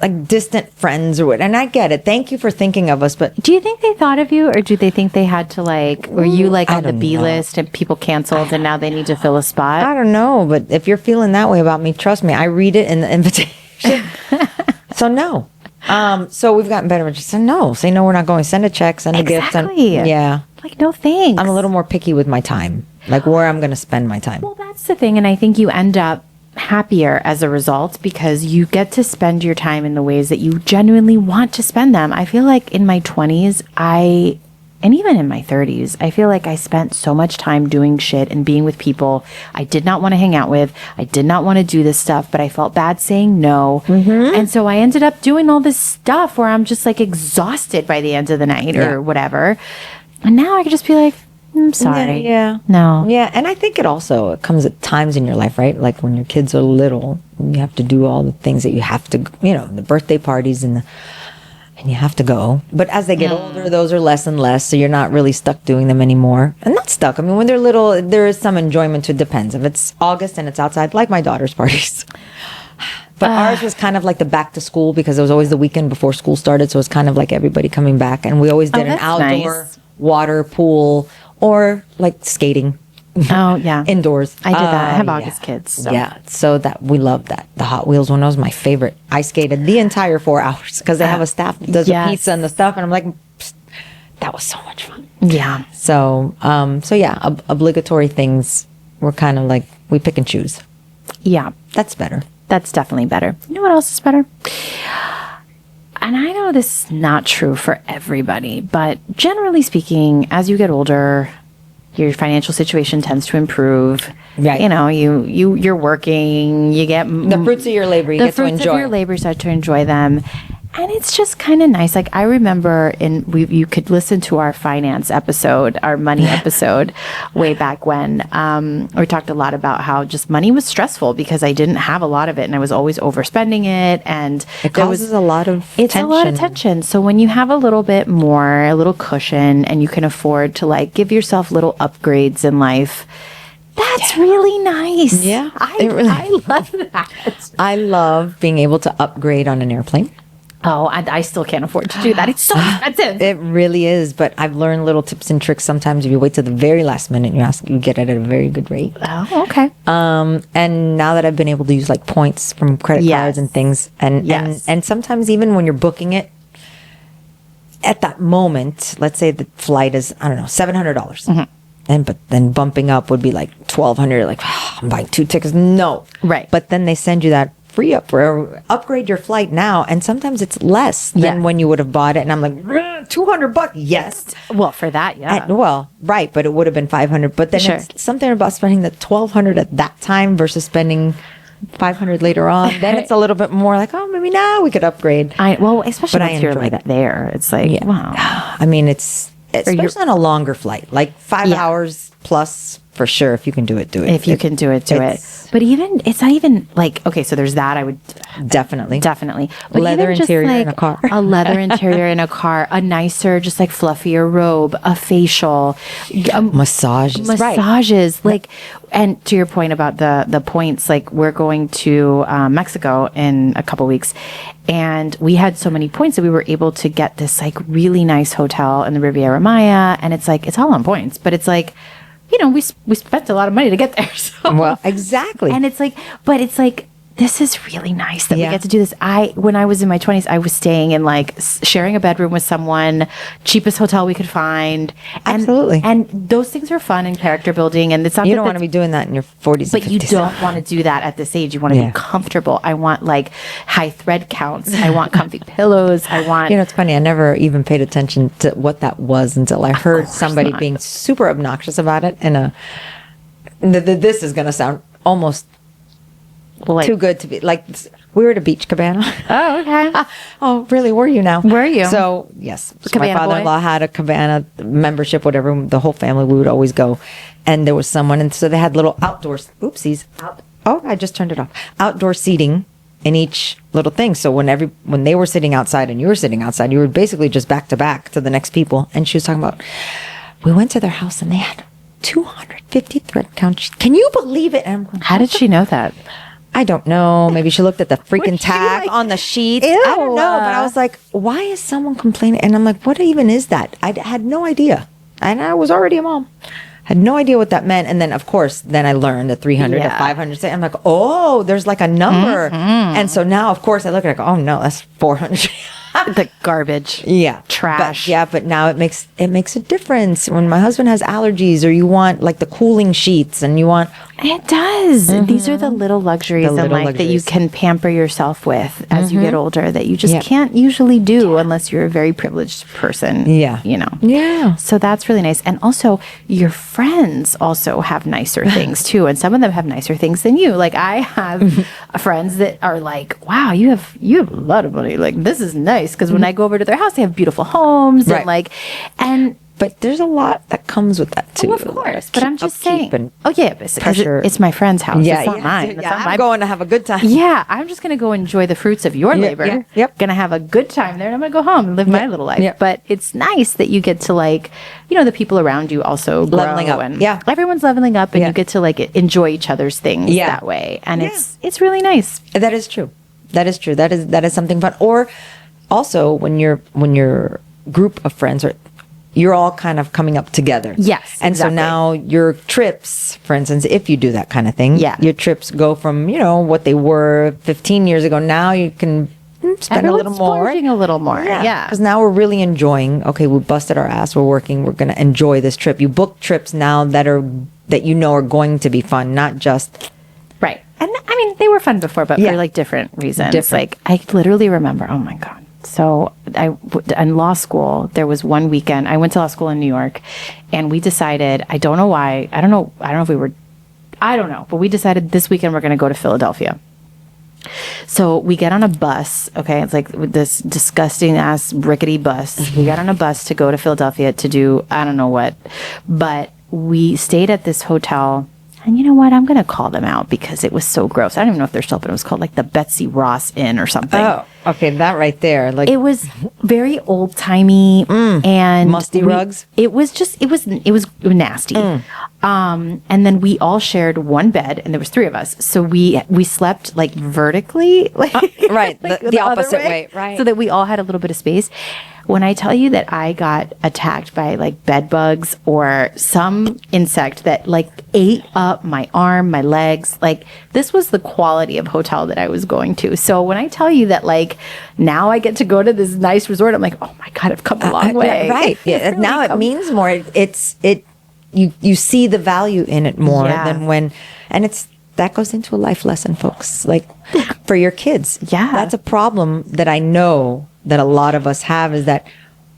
Like distant friends or what? And I get it. Thank you for thinking of us, but Do you think they thought of you, or do they think they had to like? Were you like I on the don't B know. list and people canceled, and now they need to fill a spot? I don't know. But if you're feeling that way about me, trust me, I read it in the invitation. So no. So we've gotten better. Just say no. Say no. We're not going. Send a check. Send a gift. Exactly. Yeah. Like, no thanks. I'm a little more picky with my time, like where I'm going to spend my time. Well, that's the thing. And I think you end up happier as a result because you get to spend your time in the ways that you genuinely want to spend them. I feel like in my 20s, and even in my 30s, I feel like I spent so much time doing shit and being with people I did not want to hang out with. I did not want to do this stuff, but I felt bad saying no. And so I ended up doing all this stuff where I'm just like exhausted by the end of the night or whatever. And now I could just be like, I'm sorry. Yeah. No. Yeah, and I think it comes at times in your life, right? Like when your kids are little, you have to do all the things that you have to, the birthday parties and you have to go. But as they get older, those are less and less, so you're not really stuck doing them anymore. And not stuck. I mean, when they're little, there is some enjoyment to it. Depends. If it's August and it's outside, like my daughter's parties. But ours was kind of like the back to school because it was always the weekend before school started, so it was kind of like everybody coming back. And we always did an that's outdoor nice. water pool or like skating. Oh, yeah. Indoors. I did that. I have yeah. August kids. So. Yeah, so that we loved that. The Hot Wheels one was my favorite. I skated the entire 4 hours because they have a staff that does yes. the pizza and the stuff, and I'm like, psst, that was so much fun. Yeah. So, obligatory things. We're kind of like we pick and choose. Yeah. That's better. That's definitely better. You know what else is better? And I know this is not true for everybody, but generally speaking, as you get older, your financial situation tends to improve. Right. You know, you're working, you get The fruits of your labor, you the get to fruits enjoy. of your labor, start to enjoy them. And it's just kind of nice. Like I remember you could listen to our finance episode, our money episode way back when. We talked a lot about how just money was stressful because I didn't have a lot of it and I was always overspending it. And It causes a lot of it's tension. a lot of tension. So when you have a little bit more, a little cushion, and you can afford to like give yourself little upgrades in life, that's really nice. Yeah, I love that. I love being able to upgrade on an airplane. Oh, I still can't afford to do that. It's so expensive. It really is, but I've learned little tips and tricks. Sometimes if you wait till the very last minute, you get it at a very good rate. Oh, okay. And now that I've been able to use like points from credit Yes. cards and things, and Yes. and sometimes even when you're booking it, at that moment, let's say the flight is $700, and but then bumping up would be like $1,200. Like I'm buying 2 tickets. No, Right. But then they send you that free upgrade your flight now, and sometimes it's less than Yeah. when you would have bought it. And I'm like, $200, yes. Well, for that, yeah. Well, right, but it would have been 500. But then Sure. it's something about spending the 1,200 at that time versus spending 500 later on. Then it's a little bit more like, oh, maybe now we could upgrade. Especially But I once you're enjoy like that. there, it's like, wow. I mean, it's especially on a longer flight, like 5 Yeah. hours plus. for sure. If you can do it, do it. If you can do it, do it. But even, it's not even like, okay, so there's that. I would definitely. But Leather even just interior like in a car. a leather interior in a car, a nicer, just like fluffier robe, a facial, massages, like, and to your point about the points, like we're going to Mexico in a couple weeks, and we had so many points that we were able to get this like really nice hotel in the Riviera Maya, and it's like, it's all on points, but it's like, you know, we spent a lot of money to get there. So. Well, exactly. And it's like, but it's like, this is really nice that we Yeah. get to do this. When I was in my 20s, I was staying in like sharing a bedroom with someone, cheapest hotel we could find. And, Absolutely. And those things are fun and character building. And it's not You that don't want to be doing that in your 40s but and you 50s. don't want to do that at this age. You want to Yeah. be comfortable. I want like high thread counts. I want comfy pillows. I want. You know, it's funny. I never even paid attention to what that was until I heard somebody being super obnoxious about it. And this is going to sound almost like, too good to be like. We were at a beach cabana. Oh, okay. Oh, really? Were you now? Were you? So, yes. So my Cabana father-in-law boy? had a cabana membership, whatever. The whole family, we would always go. And there was someone, and so they had little outdoors. Oopsies. I just turned it off. Outdoor seating in each little thing. So when they were sitting outside and you were sitting outside, you were basically just back to back to the next people. And she was talking about, we went to their house and they had 250 thread count. Can you believe it? And I'm going, How did she know that? I don't know. Maybe she looked at the freaking Was she tag like, on the sheets. "Ew." I don't know. But I was like, why is someone complaining? And I'm like, what even is that? I had no idea. And I was already a mom. Had no idea what that meant. And then, of course, I learned the 300 to Yeah. 500. I'm like, oh, there's like a number. And so now, of course, I look at it, I go, oh, no, that's 400. The garbage. Yeah. Trash. But now it makes a difference when my husband has allergies or you want like the cooling sheets and you want. It does. These are the little luxuries The in little life that you luxuries. can pamper yourself with as you get older that you just can't usually do unless you're a very privileged person. Yeah. You know. Yeah. So that's really nice. And also your friends also have nicer things too. And some of them have nicer things than you. Like I have friends that are like, wow, you have a lot of money. Like this is nice. Because when I go over to their house, they have beautiful homes Right. and like, and But there's a lot that comes with that too. oh, of course. But I'm just Upkeep saying. and Oh yeah, because pressure. it's my friend's house. Yeah, it's not yeah, mine. yeah, It's not I'm my going to have a good time. Yeah, I'm just going to go enjoy the fruits of your labor. yeah, yep. Going to have a good time there and I'm going to go home and live my little life. yep. But it's nice that you get to like, you know, the people around you also grow Leveling up, and yeah. everyone's leveling up and Yeah. you get to like enjoy each other's things Yeah. that way. And Yeah. it's really nice. That is true. That is true. That is something fun. Or also when your group of friends you're all kind of coming up together. Yes, And exactly. so now your trips, for instance, if you do that kind of thing, Yeah. your trips go from, what they were 15 years ago. Now you can spend a little Everyone's more. splurging a little more. Yeah. Because now we're really enjoying, okay, we busted our ass, we're working, we're going to enjoy this trip. You book trips now that are going to be fun, not just Right. And I mean, they were fun before, but Yeah. for like different reasons. Different. Like I literally remember, oh my God. So in law school, there was one weekend, I went to law school in New York and we decided, I don't know why, I don't know if we were, I don't know, but we decided this weekend we're going to go to Philadelphia. So we get on a bus, okay? It's like this disgusting ass rickety bus. We got on a bus to go to Philadelphia to do, I don't know what, but we stayed at this hotel. And you know what? I'm going to call them out because it was so gross. I don't even know if they're still open. It was called like the Betsy Ross Inn or something. Oh, okay, that right there. Like It was very old timey and Musty rugs? It was nasty. And then we all shared one bed, and there was three of us. So we slept like vertically, like right, like the other opposite way, right. so that we all had a little bit of space. When I tell you that I got attacked by like bed bugs or some insect that like ate up my arm, my legs, like this was the quality of hotel that I was going to. So when I tell you that like now I get to go to this nice resort, I'm like, oh my God, I've come a long way. Right. Yeah. It's really Now it come- means more. You see the value in it more Yeah. than that goes into a life lesson, folks. Like for your kids. Yeah. That's a problem that I know that a lot of us have is that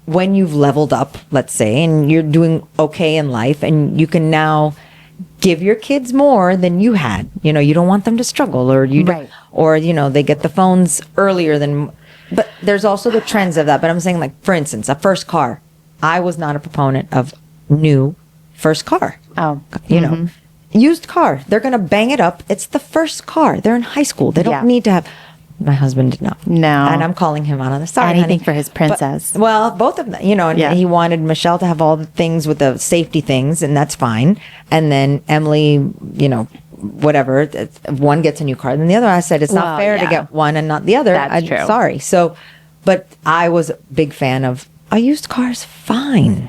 when you've leveled up, let's say, and you're doing okay in life and you can now give your kids more than you had. You don't want them to struggle or Right. or they get the phones earlier than, but there's also the trends of that. But I'm saying like, for instance, a first car. I was not a proponent of new first car. Oh. You know, used car. They're going to bang it up. It's the first car. They're in high school. They don't Yeah. need to have. My husband did not. No. And I'm calling him out on the sorry, Anything honey. for his princess. But, well, both of them, you know, and Yeah. he wanted Michelle to have all the things with the safety things, and that's fine. And then Emily, you know, whatever, one gets a new car, then the other, I said, it's Well, not fair to yeah. get one and not the other. That's true. Sorry. So, but I was a big fan of a used car's fine.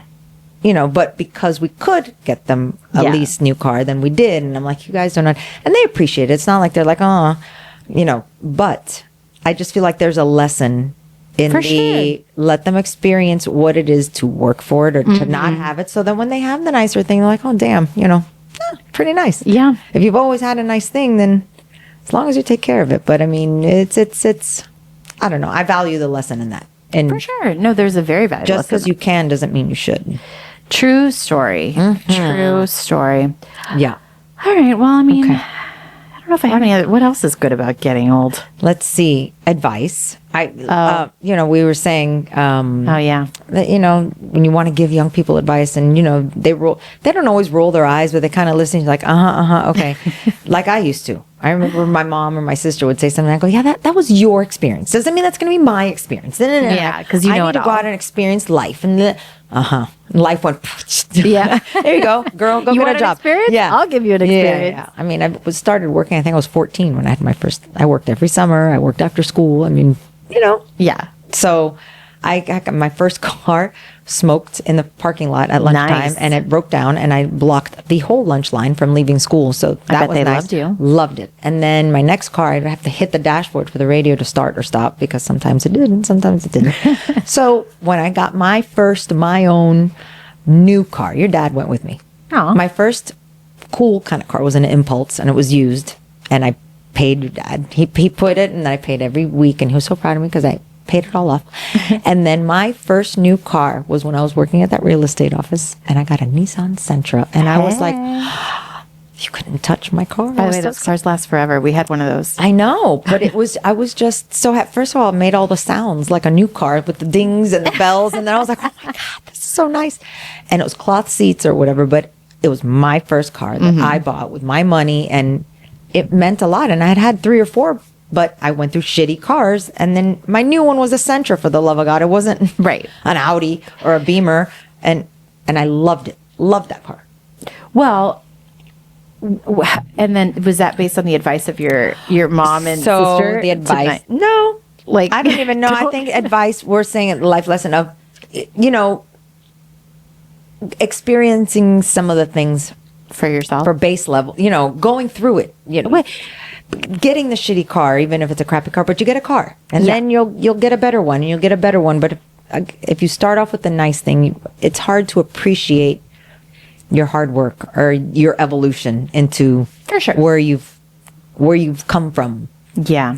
You know, but because we could get them a Yeah. least new car, then we did. And I'm like, you guys don't know. And they appreciate it. It's not like they're like, oh, you know, but I just feel like there's a lesson in For the sure. let them experience what it is to work for it or to not have it. So then when they have the nicer thing, they're like, oh, damn, you know, pretty nice. Yeah. If you've always had a nice thing, then as long as you take care of it. But I mean, it's, I don't know. I value the lesson in that. And For sure. No, there's a very valuable just because lesson. you can doesn't mean you should. True story. True story. Yeah. All right. Well, I mean, I don't know if I have any other. What else is good about getting old? Let's see. Advice. You know, we were saying, Oh, yeah. that, you know, when you want to give young people advice and, you know, they don't always roll their eyes, but they kind of listen to like, okay. Like I used to. I remember my mom or my sister would say something. I go, yeah, that was your experience. Doesn't mean that's going to be my experience. Yeah, 'cause you know I it need to go all. out and experience life. And life went. Yeah. There you go, girl. Go You get want a an job. experience? Yeah, I'll give you an experience. Yeah. I mean, started working. I think I was 14 when I had my first. I worked every summer. I worked after school. I mean, you know. Yeah. So I got my first car smoked in the parking lot at lunchtime, Nice. and it broke down, and I blocked the whole lunch line from leaving school. So that bet was they nice. loved you. Loved it. And then my next car, I'd have to hit the dashboard for the radio to start or stop because sometimes it did and sometimes it didn't. So when I got my own new car, your dad went with me. Aw. My first cool kind of car was an Impulse, and it was used, and I paid your dad. He put it, and I paid every week, and he was so proud of me because I paid it all off. And then my first new car was when I was working at that real estate office, and I got a Nissan Sentra, and I was like, you couldn't touch my car. By I the was way, so those cars last forever. We had one of those. I know, but I was just so, first of all, it made all the sounds like a new car with the dings and the bells. And then I was like, oh my God, this is so nice. And it was cloth seats or whatever, but it was my first car that I bought with my money, and it meant a lot. And I had 3 or 4, but I went through shitty cars. And then my new one was a Sentra, for the love of God. It wasn't Right. an Audi or a Beamer. And I loved it. Loved that car. Well, and then was that based on the advice of your mom and So sister? the advice, tonight? no, Like, I don't even know. I think advice, we're saying a life lesson of, you know, experiencing some of the things for yourself. for base level, you know, going through it, you know, getting the shitty car, even if it's a crappy car, but you get a car, and Yeah. then you'll get a better one, and you'll get a better one. But if you start off with the nice thing, it's hard to appreciate your hard work or your evolution into For sure. where you've come from. Yeah.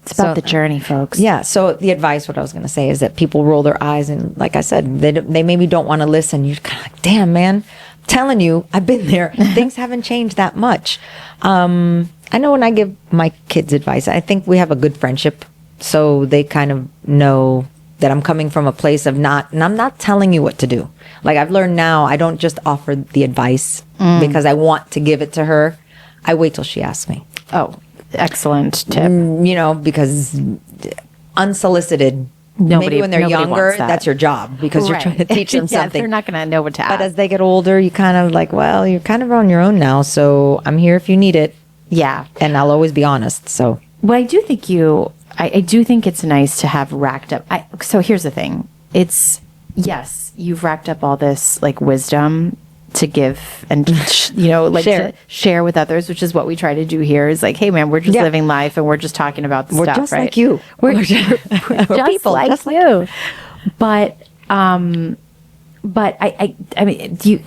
It's about So- the journey, folks. Yeah. So the advice, what I was going to say, is that people roll their eyes, and like I said, they maybe don't want to listen. You're kind of like, damn, man, I'm telling you, I've been there. Things haven't changed that much. I know when I give my kids advice, I think we have a good friendship, so they kind of know that I'm coming from a place of and I'm not telling you what to do. Like I've learned now, I don't just offer the advice because I want to give it to her. I wait till she asks me. Oh, excellent tip. You know, because unsolicited, maybe when they're nobody younger, wants that. that's your job because you're trying to teach them Yeah, something. they're not going to know what to ask. But as they get older, you kind of like, well, you're kind of on your own now. So I'm here if you need it. yeah. And I'll always be honest. So Well, I do think I do think it's nice to have racked up. So here's the thing. It's, yes, you've racked up all this like wisdom to give and, you know, like Share. to share with others, which is what we try to do here is like, hey man, we're just Yeah. living life and we're just talking about the we're stuff, just right? like you. We're, We're just people, like just like you. But I mean, do you,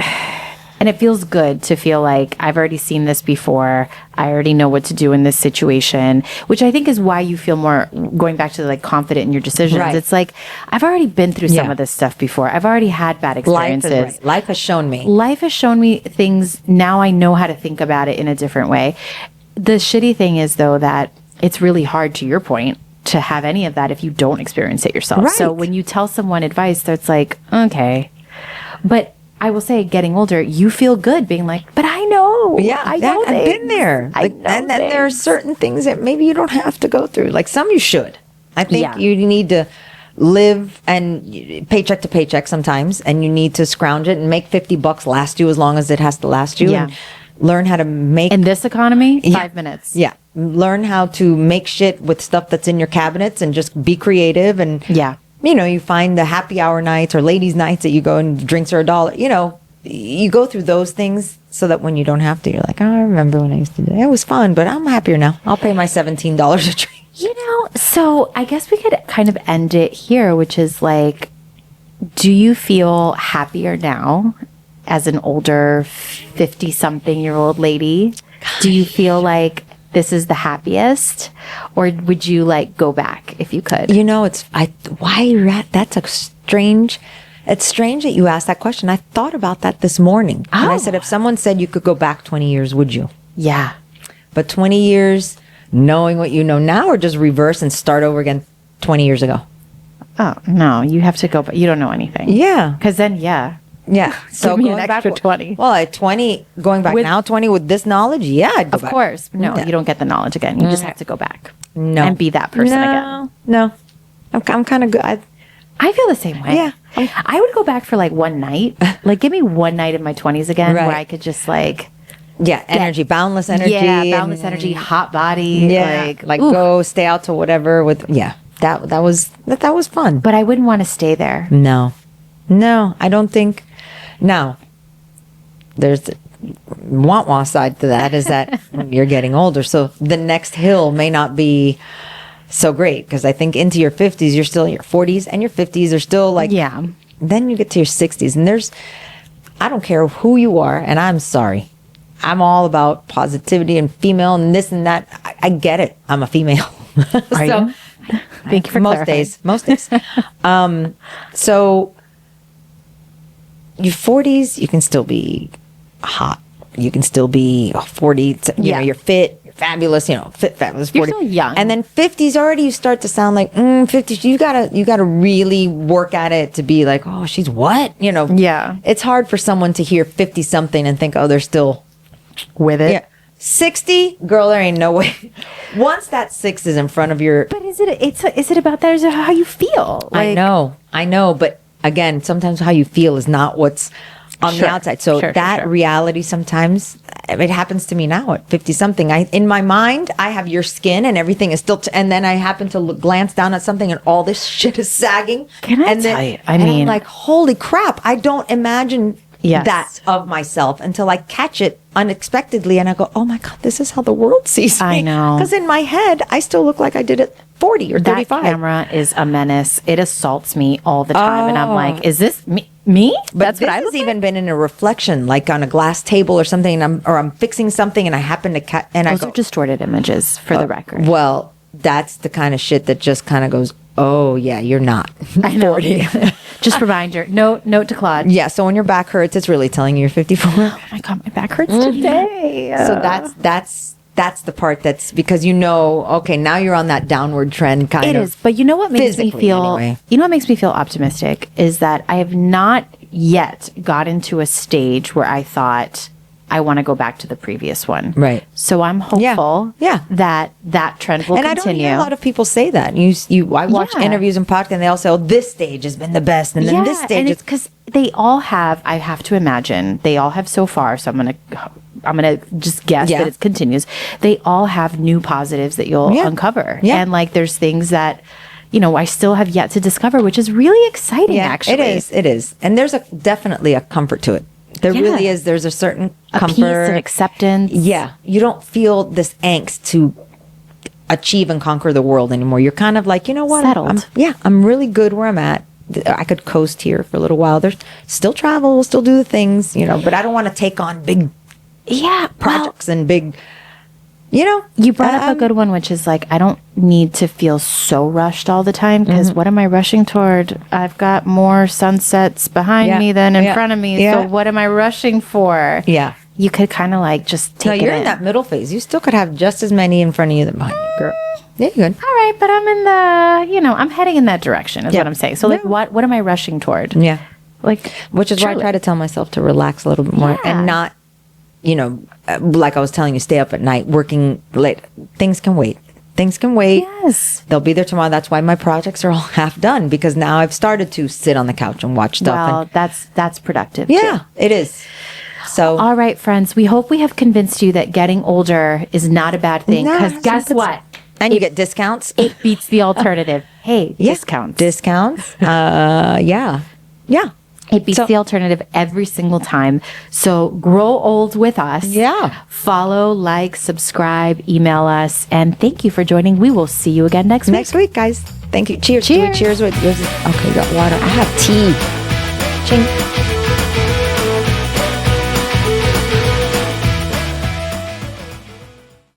and it feels good to feel like I've already seen this before. I already know what to do in this situation, which I think is why you feel more going back to like confident in your decisions. Right. It's like, I've already been through some Yeah. of this stuff before. I've already had bad experiences. Life has shown me. Life has shown me things. Now I know how to think about it in a different way. The shitty thing is though, that it's really hard, to your point, to have any of that if you don't experience it yourself. So Right. when you tell someone advice that's like, okay, but I will say, getting older, you feel good being like, but I know. I know I've been things. there. I Like, know and then there are things. certain things that maybe you don't have to go through. Like some you should. I think Yeah. you need to live and paycheck to paycheck sometimes, and you need to scrounge it and make $50 last you as long as it has to last you. Yeah. And learn how to make In this economy, Yeah. 5 minutes. Yeah. Learn how to make shit with stuff that's in your cabinets and just be creative. And, Yeah. you find the happy hour nights or ladies' nights that you go and drinks are $1. You go through those things so that when you don't have to, you're like, oh, I remember when I used to do that. It was fun, but I'm happier now. I'll pay my $17 a drink. So I guess we could kind of end it here, which is like, do you feel happier now as an older 50-something-year-old lady? Do you feel like this is the happiest, or would you like go back if you could? That's strange. It's strange that you asked that question. I thought about that this morning. And I said, if someone said you could go back 20 years, would you? Yeah. But 20 years, knowing what you know now, or just reverse and start over again 20 years ago? Oh, no, you have to go, but you don't know anything. Yeah. Because then, yeah. Yeah. So Give me an going extra back, 20. Well, at 20, going back With- now, 20 with this knowledge, yeah, I'd go Of back. course. No, Yeah. you don't get the knowledge again. You just have to go back. No. And be that person again. No. I'm kind of good. I feel the same way. Yeah. I would go back for like one night. Like, give me one night in my 20s again Right. where I could just like, energy, boundless energy. yeah, boundless and- energy, hot body. Yeah. Like oof. go stay out to whatever with, that was fun. But I wouldn't want to stay there. No, I don't think. Now, there's the wah side to that is that you're getting older. So the next hill may not be so great because I think into your 50s, you're still in your 40s and your 50s are still like, Yeah. Then you get to your 60s and I don't care who you are. And I'm sorry. I'm all about positivity and female and this and that. I get it. I'm a female. Are you? Thank you for most clarifying. days. Most days. So your 40s, you can still be hot. You can still be 40. Yeah. You're fit. You're fabulous. Fit, fabulous. 40. You're still young. And then 50s already you start to sound like 50s. You gotta really work at it to be like, oh, she's what? Yeah. It's hard for someone to hear 50 something and think, oh, they're still With it. yeah. 60, girl, there ain't no way. Once that 6 is in front of your, But is it about that? Is it how you feel? I know, but again, sometimes how you feel is not what's on Sure, the outside. So sure, that sure. reality sometimes it happens to me now at 50 something. In my mind, I have your skin and everything is still, and then I happen to glance down at something and all this shit is sagging. Can I and tell you? and I'm like, holy crap! I don't imagine Yes. that of myself until I catch it unexpectedly, and I go, oh my god, this is how the world sees me. I know. Because in my head, I still look like I did at 40 or That 35. camera is a menace. It assaults me all the time. And I'm like, is this me? But That's this what I has look even been in a reflection, like on a glass table or something, and I'm fixing something, and I happen to catch, and Those I are go, distorted images, for the record. well, that's the kind of shit that just kind of goes, oh yeah, you're not. I know. Just reminder. Note to Claude. Yeah, so when your back hurts, it's really telling you you're 54. Oh my god, my back hurts today. So that's the part that's because okay, now you're on that downward trend kind It of. is, but you know what makes me physically, feel anyway. you know what makes me feel optimistic is that I have not yet gotten to a stage where I thought I want to go back to the previous one. Right. So I'm hopeful Yeah. that trend will And continue. I don't hear a lot of people say that. I watch Yeah. interviews and podcasts, and they all say, "Oh, this stage has been the best," and then this stage and is it's because they all have. I have to imagine they all have so far. So I'm gonna just guess Yeah. that it continues. They all have new positives that you'll Yeah. uncover. Yeah. And like there's things that I still have yet to discover, which is really exciting. Actually, It is. And there's definitely a comfort to it. There Yeah. really is. There's a certain a comfort. peace and acceptance. Yeah. You don't feel this angst to achieve and conquer the world anymore. You're kind of like, you know what? Settled. I'm really good where I'm at. I could coast here for a little while. There's still travel, still do the things, but I don't want to take on big projects and big, You brought up a good one, which is like, I don't need to feel so rushed all the time because what am I rushing toward? I've got more sunsets behind Yeah. me than in Yeah. front of me. Yeah. So what am I rushing for? Yeah. You could kind of like just take No, it you're in. in that middle phase. You still could have just as many in front of you than behind you, girl. Yeah, you're good. All right, but I'm in I'm heading in that direction is Yeah. what I'm saying. So like, Yeah. what am I rushing toward? Yeah. Like, Which is why I truly. try to tell myself to relax a little bit more Yeah. and not, like I was telling you, stay up at night working late. Things can wait. Things can wait. Yes. They'll be there tomorrow. That's why my projects are all half done, because now I've started to sit on the couch and watch stuff. Well, and, that's productive. yeah, too. it is. So All right, friends. We hope we have convinced you that getting older is not a bad thing. No, Because it's guess not. what? and you get discounts. It beats the alternative. Hey, Yeah. discounts. Discounts. Yeah. It beats So- the alternative every single time. So grow old with us. Yeah. Follow, like, subscribe, email us, and thank you for joining. We will see you again next week. Next week, guys. Thank you. Cheers. Do we Cheers. cheers with. Okay, you got water. I have tea. Ching.